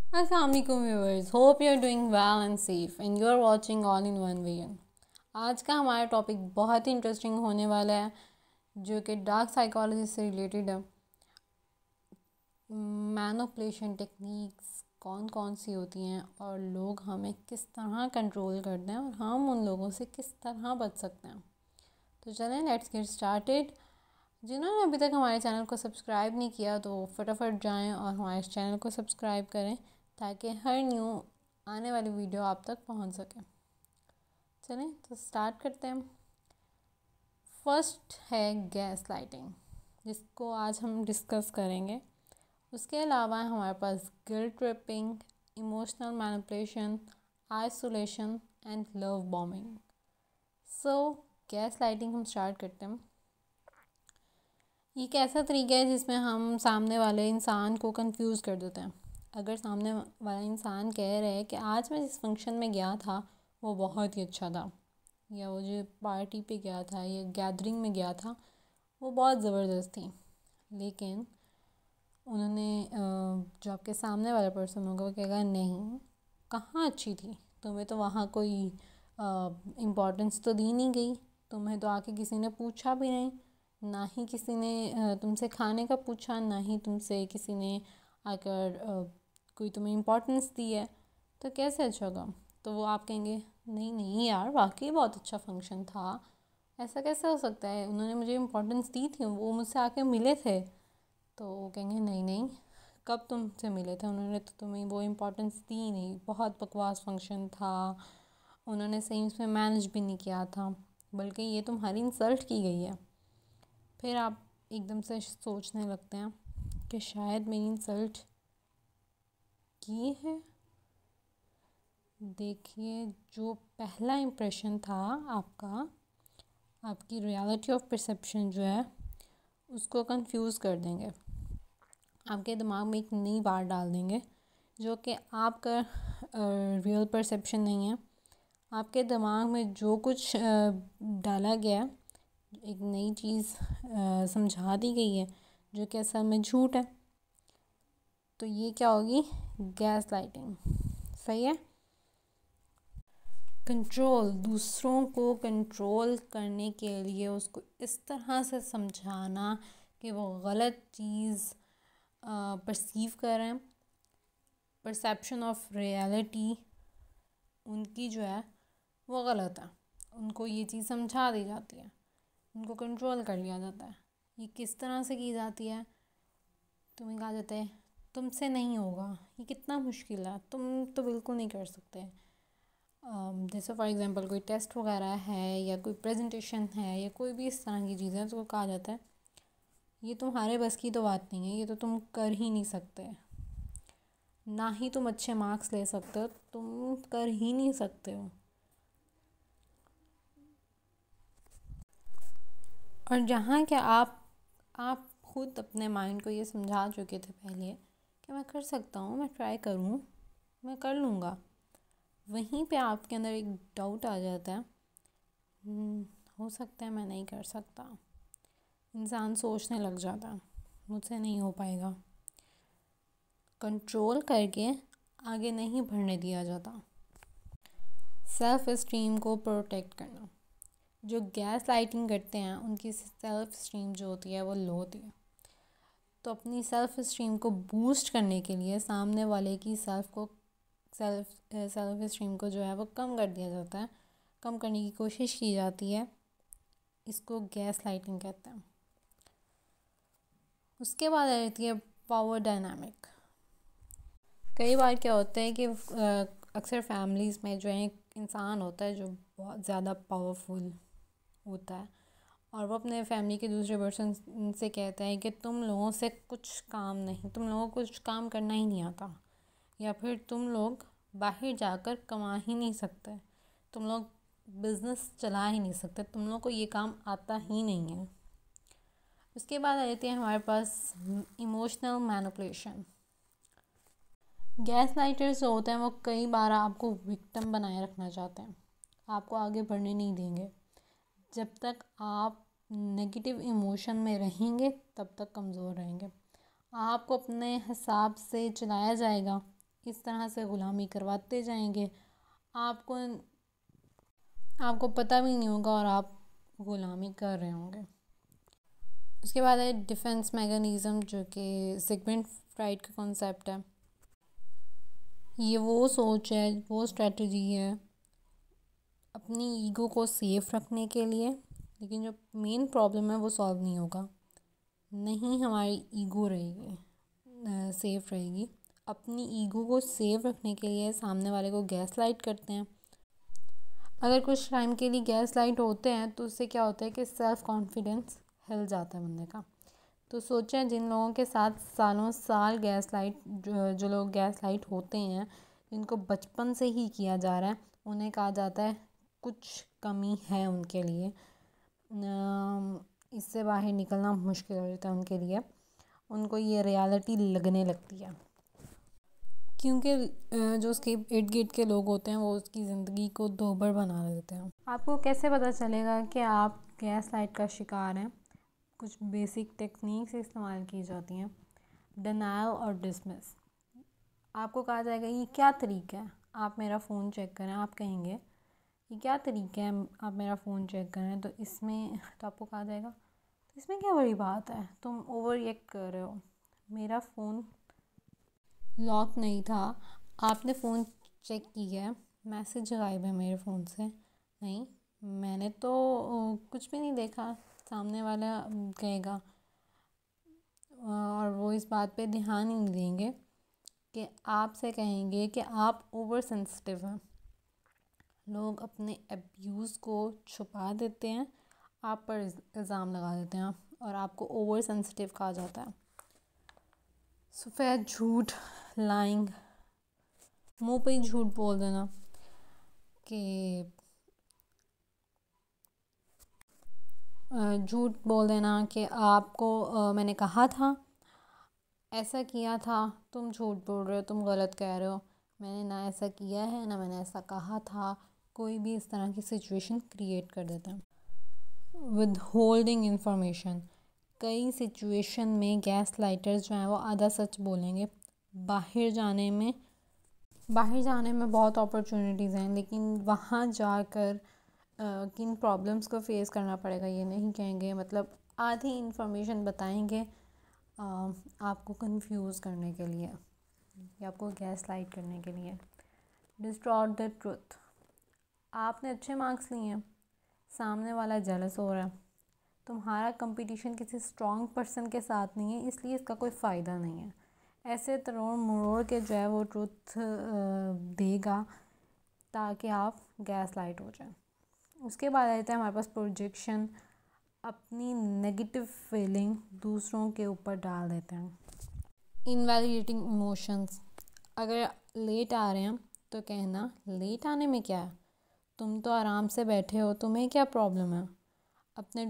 Assalamualaikum viewers, hope you are doing well and safe and you are watching all in one vision। आज का हमारा topic बहुत ही interesting होने वाला है जो कि डार्क साइकोलॉजी से रिलेटेड है। मैनिपुलेशन टेक्निक्स कौन कौन सी होती हैं और लोग हमें किस तरह कंट्रोल करते हैं और हम उन लोगों से किस तरह बच सकते हैं। तो चलें लेट्स गेट स्टार्टेड। जिन्होंने अभी तक हमारे चैनल को सब्सक्राइब नहीं किया तो फटाफट जाएं और हमारे चैनल को सब्सक्राइब करें ताकि हर न्यू आने वाली वीडियो आप तक पहुंच सके। चलें तो स्टार्ट करते हैं। फर्स्ट है गैस लाइटिंग, जिसको आज हम डिस्कस करेंगे। उसके अलावा हमारे पास guilt tripping, emotional manipulation, isolation and love bombing. So gaslighting हम स्टार्ट करते हैं। ये एक ऐसा तरीका है जिसमें हम सामने वाले इंसान को कंफ्यूज कर देते हैं। अगर सामने वाला इंसान कह रहे हैं कि आज मैं जिस फंक्शन में गया था वो बहुत ही अच्छा था, या वो जो पार्टी पे गया था या गैदरिंग में गया था वो बहुत ज़बरदस्त थी, लेकिन उन्होंने जो आपके सामने वाला पर्सन होगा वो कहेगा नहीं, कहाँ अच्छी थी, तुम्हें तो वहाँ कोई इम्पोर्टेंस तो दी नहीं गई, तुम्हें तो आके किसी ने पूछा भी नहीं, ना ही किसी ने तुमसे खाने का पूछा, ना ही तुमसे किसी ने आकर कोई तुम्हें इम्पोर्टेंस दी है, तो कैसे अच्छा होगा। तो वो आप कहेंगे नहीं नहीं यार, वाकई बहुत अच्छा फंक्शन था, ऐसा कैसे हो सकता है, उन्होंने मुझे इम्पोर्टेंस दी थी, वो मुझसे आके मिले थे। तो वो कहेंगे नहीं नहीं, कब तुमसे मिले थे, उन्होंने तो तुम्हें वो इम्पोर्टेंस दी नहीं, बहुत बकवास फंक्शन था, उन्होंने सही उसमें मैनेज भी नहीं किया था, बल्कि ये तुम्हारी इंसल्ट की गई है। फिर आप एकदम से सोचने लगते हैं कि शायद मेरी इंसल्ट की है। देखिए, जो पहला इम्प्रेशन था आपका, आपकी रियलिटी ऑफ परसेप्शन जो है उसको कंफ्यूज कर देंगे, आपके दिमाग में एक नई बात डाल देंगे जो कि आपका रियल परसेप्शन नहीं है। आपके दिमाग में जो कुछ डाला गया, एक नई चीज़ समझा दी गई है जो कि असल में झूठ है। तो ये क्या होगी, गैस लाइटिंग। सही है। कंट्रोल, दूसरों को कंट्रोल करने के लिए उसको इस तरह से समझाना कि वो गलत चीज़ परसीव करें। परसेप्शन ऑफ रियलिटी उनकी जो है वो गलत है, उनको ये चीज़ समझा दी जाती है, उनको कंट्रोल कर लिया जाता है। ये किस तरह से की जाती है, तुम्हें कहा जाता है तुमसे नहीं होगा, ये कितना मुश्किल है, तुम तो बिल्कुल नहीं कर सकते। जैसे फॉर एग्जांपल कोई टेस्ट वगैरह है या कोई प्रेजेंटेशन है या कोई भी इस तरह की चीज़ है तो कहा जाता है ये तुम्हारे बस की तो बात नहीं है, ये तो तुम कर ही नहीं सकते, ना ही तुम अच्छे मार्क्स ले सकते हो, तुम कर ही नहीं सकते हो। और जहाँ क्या आप खुद अपने माइंड को ये समझा चुके थे पहले कि मैं कर सकता हूँ, मैं ट्राई करूँ, मैं कर लूँगा, वहीं पे आपके अंदर एक डाउट आ जाता है, हो सकता है मैं नहीं कर सकता। इंसान सोचने लग जाता है मुझसे नहीं हो पाएगा, कंट्रोल करके आगे नहीं बढ़ने दिया जाता। सेल्फ इस्टीम को प्रोटेक्ट करना, जो गैस लाइटिंग करते हैं उनकी सेल्फ इस्टीम जो होती है वो लो होती है। तो अपनी सेल्फ इस्टीम को बूस्ट करने के लिए सामने वाले की सेल्फ इस्टीम को जो है वो कम कर दिया जाता है, कम करने की कोशिश की जाती है। इसको गैस लाइटिंग कहते हैं। उसके बाद आ जाती है पावर डायनामिक। कई बार क्या होता है कि अक्सर फैमिलीज़ में जो है एक इंसान होता है जो बहुत ज़्यादा पावरफुल होता है और वो अपने फैमिली के दूसरे पर्सन से कहता है कि तुम लोगों से कुछ काम नहीं, तुम लोगों को कुछ काम करना ही नहीं आता, या फिर तुम लोग बाहर जाकर कमा ही नहीं सकते, तुम लोग बिज़नेस चला ही नहीं सकते, तुम लोग को ये काम आता ही नहीं है। उसके बाद आ जाती है हमारे पास इमोशनल मैनिपुलेशन। गैस लाइटर्स जो होते हैं वो कई बार आपको विक्टिम बनाए रखना चाहते हैं, आपको आगे बढ़ने नहीं देंगे। जब तक आप नेगेटिव इमोशन में रहेंगे तब तक कमज़ोर रहेंगे, आपको अपने हिसाब से चलाया जाएगा, इस तरह से ग़ुलामी करवाते जाएंगे, आपको पता भी नहीं होगा और आप ग़ुलामी कर रहे होंगे। उसके बाद है डिफेंस मैकेनिज़्म, जो कि सिगमंड फ्राइड का कॉन्सेप्ट है। ये वो सोच है, वो स्ट्रेटजी है अपनी ईगो को सेफ रखने के लिए, लेकिन जो मेन प्रॉब्लम है वो सॉल्व नहीं होगा। नहीं हमारी ईगो रहेगी सेफ रहेगी। अपनी ईगो को सेफ रखने के लिए सामने वाले को गैस लाइट करते हैं। अगर कुछ टाइम के लिए गैस लाइट होते हैं तो उससे क्या होता है कि सेल्फ़ कॉन्फिडेंस हिल जाता है बंदे का। तो सोचें, जिन लोगों के साथ सालों साल गैस लाइट जो लोग गैस लाइट होते हैं, जिनको बचपन से ही किया जा रहा है, उन्हें कहा जाता है कुछ कमी है उनके लिए। इससे बाहर निकलना मुश्किल हो जाता है उनके लिए। उनको ये रियलिटी लगने लगती है, क्योंकि जो उसके इर्द गिर्द के लोग होते हैं वो उसकी ज़िंदगी को दोभर बना देते हैं। आपको कैसे पता चलेगा कि आप गैस लाइट का शिकार हैं? कुछ बेसिक टेक्निक्स इस्तेमाल की जाती हैं। डिनायल और डिसमिस। आपको कहा जाएगा ये क्या तरीका है, आप मेरा फ़ोन चेक करें। आप कहेंगे ये क्या तरीका है, आप मेरा फ़ोन चेक करें, तो आपको कहा जाएगा तो इसमें क्या बड़ी बात है, तुम ओवर रिएक्ट कर रहे हो। मेरा फ़ोन लॉक नहीं था, आपने फ़ोन चेक किया है, मैसेज गायब है मेरे फ़ोन से। नहीं, मैंने तो कुछ भी नहीं देखा, सामने वाला कहेगा। और वो इस बात पे ध्यान ही नहीं देंगे कि आपसे कहेंगे कि आप ओवर सेंसिटिव हैं। लोग अपने अब्यूज़ को छुपा देते हैं, आप पर इल्ज़ाम लगा देते हैं और आपको ओवर सेंसिटिव कहा जाता है। सफ़ेद झूठ, लाइंग, मुँह पे ही झूठ बोल देना कि आपको मैंने कहा था, ऐसा किया था, तुम झूठ बोल रहे हो, तुम गलत कह रहे हो, मैंने ना ऐसा किया है ना मैंने ऐसा कहा था। कोई भी इस तरह की सिचुएशन क्रिएट कर देता है। With holding information. कई सिचुएशन में गैस लाइटर्स जो हैं वो आधा सच बोलेंगे। बाहर जाने में बहुत अपॉर्चुनिटीज़ हैं, लेकिन वहाँ जाकर किन प्रॉब्लम्स को फेस करना पड़ेगा ये नहीं कहेंगे। मतलब आधी इंफॉर्मेशन बताएंगे आपको कंफ्यूज करने के लिए या आपको गैस लाइट करने के लिए। Distort the truth. आपने अच्छे मार्क्स लिए हैं, सामने वाला जेलस हो रहा है, तुम्हारा कंपटीशन किसी स्ट्रॉन्ग पर्सन के साथ नहीं है, इसलिए इसका कोई फ़ायदा नहीं है। ऐसे तरोड़ मरोड़ के जो है वो ट्रुथ देगा ताकि आप गैस लाइट हो जाए। उसके बाद आता है हमारे पास प्रोजेक्शन। अपनी नेगेटिव फीलिंग दूसरों के ऊपर डाल देते हैं। Invalidating emotions. अगर लेट आ रहे हैं तो कहना लेट आने में क्या है, तुम तो आराम से बैठे हो, तुम्हें क्या प्रॉब्लम है। इतने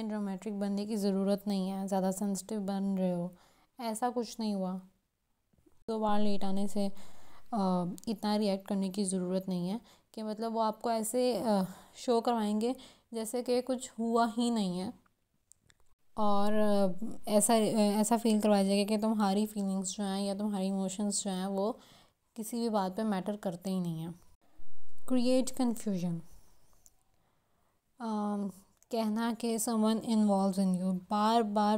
ड्रामेटिक बनने की ज़रूरत नहीं है, ज़्यादा सेंसिटिव बन रहे हो, ऐसा कुछ नहीं हुआ। 2 बार लेट आने से इतना रिएक्ट करने की ज़रूरत नहीं है कि मतलब वो आपको ऐसे शो करवाएंगे जैसे कि कुछ हुआ ही नहीं है, और ऐसा फील करवाया जाएगा कि तुम्हारी फीलिंग्स जो हैं या तुम्हारी इमोशंस जो हैं वो किसी भी बात पे मैटर करते ही नहीं हैं। Create confusion. कहना कि समवन इन्वॉल्व्स इन यू, बार बार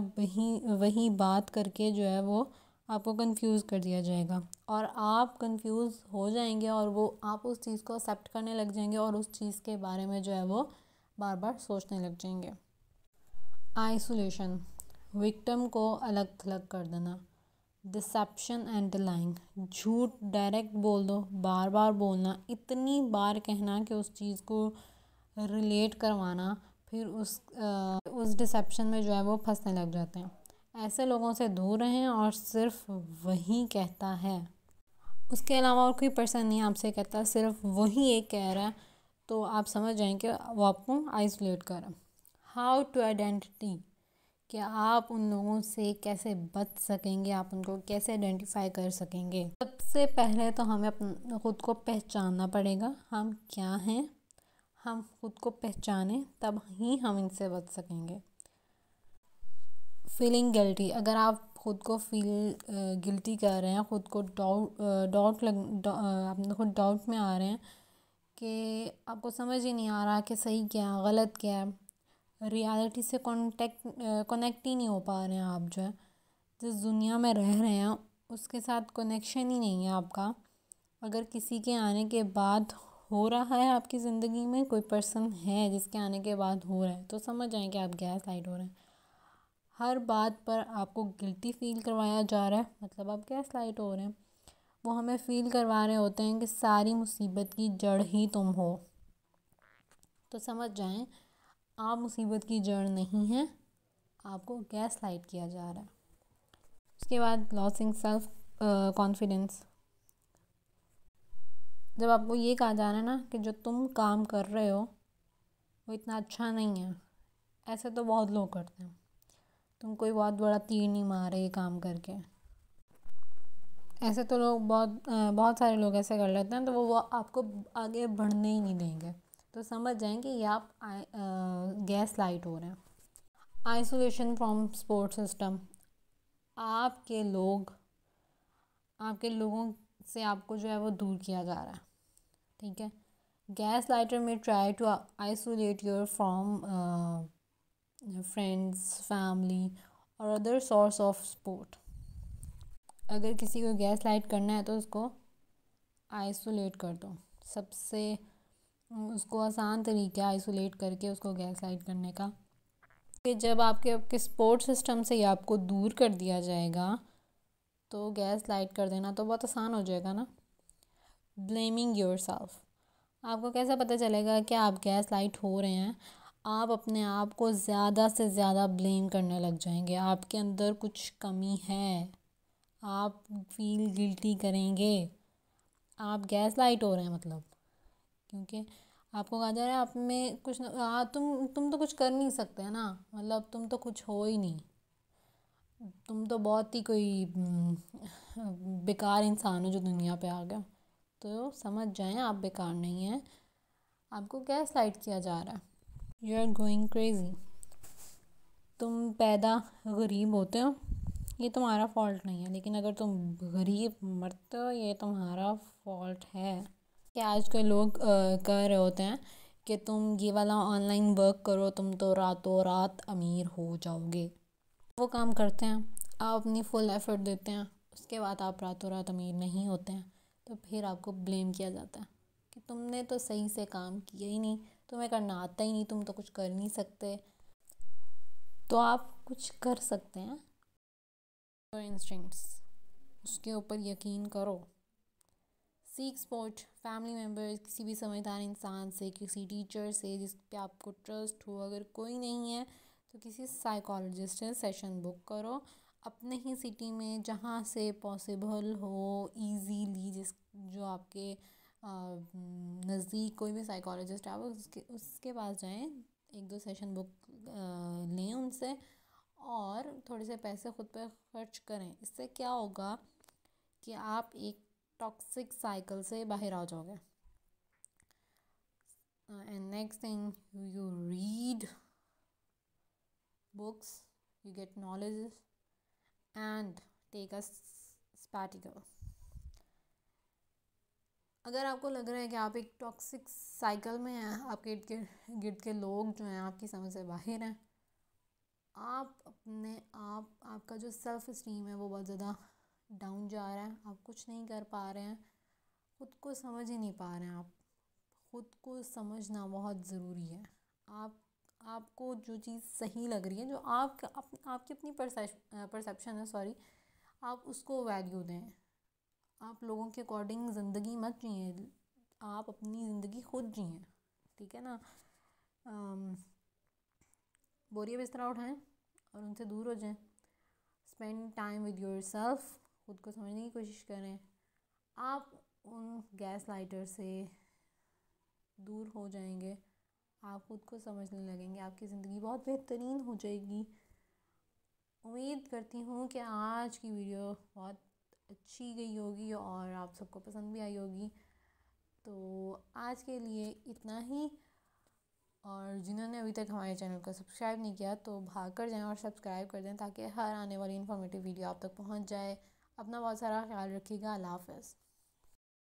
वही बात करके जो है वो आपको कंफ्यूज कर दिया जाएगा और आप कंफ्यूज हो जाएंगे और वो आप उस चीज़ को एक्सेप्ट करने लग जाएंगे और उस चीज़ के बारे में जो है वो बार बार सोचने लग जाएंगे। आइसोलेशन। विक्टिम को अलग थलग कर देना। Dissipation and delaying. झूठ डायरेक्ट बोल दो, बार बार बोलना, इतनी बार कहना कि उस चीज़ को रिलेट करवाना, फिर उस डिसेप्शन में जो है वो फंसने लग जाते हैं। ऐसे लोगों से दूर रहें और सिर्फ वही कहता है, उसके अलावा और कोई पर्सन नहीं आपसे कहता, सिर्फ वही एक कह रहा है, तो आप समझ जाएं कि वो आपको आइसोलेट कर रहा है। How to identity. कि आप उन लोगों से कैसे बच सकेंगे, आप उनको कैसे आइडेंटिफाई कर सकेंगे। सबसे पहले तो हमें ख़ुद को पहचानना पड़ेगा, हम क्या हैं। हम खुद को पहचानें तब ही हम इनसे बच सकेंगे। Feeling guilty. अगर आप ख़ुद को फील गिल्टी कर रहे हैं, ख़ुद को अपने खुद डाउट में आ रहे हैं कि आपको समझ ही नहीं आ रहा कि सही क्या है गलत क्या है, रियलिटी से कनेक्ट ही नहीं हो पा रहे हैं आप। जो है जिस दुनिया में रह रहे हैं उसके साथ कनेक्शन ही नहीं है आपका। अगर किसी के आने के बाद हो रहा है आपकी ज़िंदगी में, कोई पर्सन है जिसके आने के बाद हो रहा है, तो समझ जाएं कि आप गैस लाइट हो रहे हैं। हर बात पर आपको गिल्टी फील करवाया जा रहा है, मतलब आप गैस लाइट हो रहे हैं। वो हमें फ़ील करवा रहे होते हैं कि सारी मुसीबत की जड़ ही तुम हो। तो समझ जाएं आप मुसीबत की जड़ नहीं हैं, आपको गैस लाइट किया जा रहा है। उसके बाद लॉसिंग सेल्फ कॉन्फिडेंस। जब आपको ये कहा जा रहा है ना कि जो तुम काम कर रहे हो वो इतना अच्छा नहीं है, ऐसे तो बहुत लोग करते हैं, तुम कोई बहुत बड़ा तीर नहीं मारे ये काम करके। ऐसे तो लोग बहुत सारे लोग ऐसे कर लेते हैं, तो वो आपको आगे बढ़ने ही नहीं देंगे। तो समझ जाएं कि ये आप गैस लाइट हो रहे हैं। Isolation from support system. आपके लोगों से आपको जो है वो दूर किया जा रहा है, ठीक है। गैस लाइटर में try to isolate your from friends, family और अदर सोर्स ऑफ सपोर्ट। अगर किसी को गैस लाइट करना है तो उसको आइसोलेट कर दो। सबसे उसको आसान तरीका आइसोलेट करके उसको गैस लाइट करने का। कि जब आपके सपोर्ट सिस्टम से ही आपको दूर कर दिया जाएगा तो गैस लाइट कर देना तो बहुत आसान हो जाएगा ना। Blaming yourself. आपको कैसे पता चलेगा कि आप गैस लाइट हो रहे हैं? आप अपने आप को ज़्यादा से ज़्यादा ब्लेम करने लग जाएंगे। आपके अंदर कुछ कमी है, आप फील गिल्टी करेंगे, आप गैस लाइट हो रहे हैं मतलब। क्योंकि आपको कहा जा रहा है आप में कुछ तुम तो कुछ कर नहीं सकते है ना, मतलब तुम तो कुछ हो ही नहीं, तुम तो बहुत ही कोई बेकार इंसान हो जो दुनिया पे आ गया। तो समझ जाएं आप बेकार नहीं हैं, आपको गैस लाइट किया जा रहा है। You are going crazy. तुम पैदा गरीब होते हो, ये तुम्हारा फॉल्ट नहीं है, लेकिन अगर तुम गरीब मरते हो ये तुम्हारा फॉल्ट है। कि आजकल लोग कह रहे होते हैं कि तुम ये वाला ऑनलाइन वर्क करो, तुम तो रातों रात अमीर हो जाओगे। वो काम करते हैं, आप अपनी फुल एफर्ट देते हैं, उसके बाद आप रातों रात अमीर नहीं होते हैं, तो फिर आपको ब्लेम किया जाता है कि तुमने तो सही से काम किया ही नहीं, तुम्हें करना आता ही नहीं, तुम तो कुछ कर नहीं सकते। तो आप कुछ कर सकते हैं। योर इंस्टिंक्ट्स, उसके ऊपर यकीन करो। सीक सपोर्ट, फैमिली मेम्बर्स, किसी भी समझदार इंसान से, किसी टीचर से जिस पे आपको ट्रस्ट हो। अगर कोई नहीं है तो किसी साइकोलॉजिस्ट से सेशन बुक करो अपने ही सिटी में, जहाँ से पॉसिबल हो इजीली, जो आपके नज़दीक कोई भी साइकोलॉजिस्ट है आप उसके पास जाएं, 1-2 सेशन बुक लें उनसे और थोड़े से पैसे खुद पर खर्च करें। इससे क्या होगा कि आप एक टॉक्सिक साइकिल से बाहर आ जाओगे। And next thing, you read books, you get knowledge and take a sabbatical. अगर आपको लग रहा है कि आप एक टॉक्सिक साइकिल में हैं, आपके गिर्द के लोग जो हैं आपकी समझ से बाहर हैं, आप आपका जो सेल्फ इस्टीम है वो बहुत ज़्यादा डाउन जा रहा है, आप कुछ नहीं कर पा रहे हैं, खुद को समझ ही नहीं पा रहे हैं। आप खुद को समझना बहुत ज़रूरी है। आपको जो चीज़ सही लग रही है, जो आपकी अपनी परसेप्शन है, सॉरी, आप उसको वैल्यू दें। आप लोगों के अकॉर्डिंग ज़िंदगी मत जिए, आप अपनी ज़िंदगी खुद जिए, ठीक है ना। बोरिया बिस्तरा उठाएं और उनसे दूर हो जाएं। Spend time with your self, खुद को समझने की कोशिश करें। आप उन गैस लाइटर से दूर हो जाएंगे, आप खुद को समझने लगेंगे, आपकी ज़िंदगी बहुत बेहतरीन हो जाएगी। उम्मीद करती हूँ कि आज की वीडियो बहुत अच्छी गई होगी और आप सबको पसंद भी आई होगी। तो आज के लिए इतना ही, और जिन्होंने अभी तक हमारे चैनल को सब्सक्राइब नहीं किया तो भाग कर जाएं और सब्सक्राइब कर दें ताकि हर आने वाली इन्फॉर्मेटिव वीडियो आप तक पहुंच जाए। अपना बहुत सारा ख्याल रखिएगा। अल्लाह हाफ़िज़।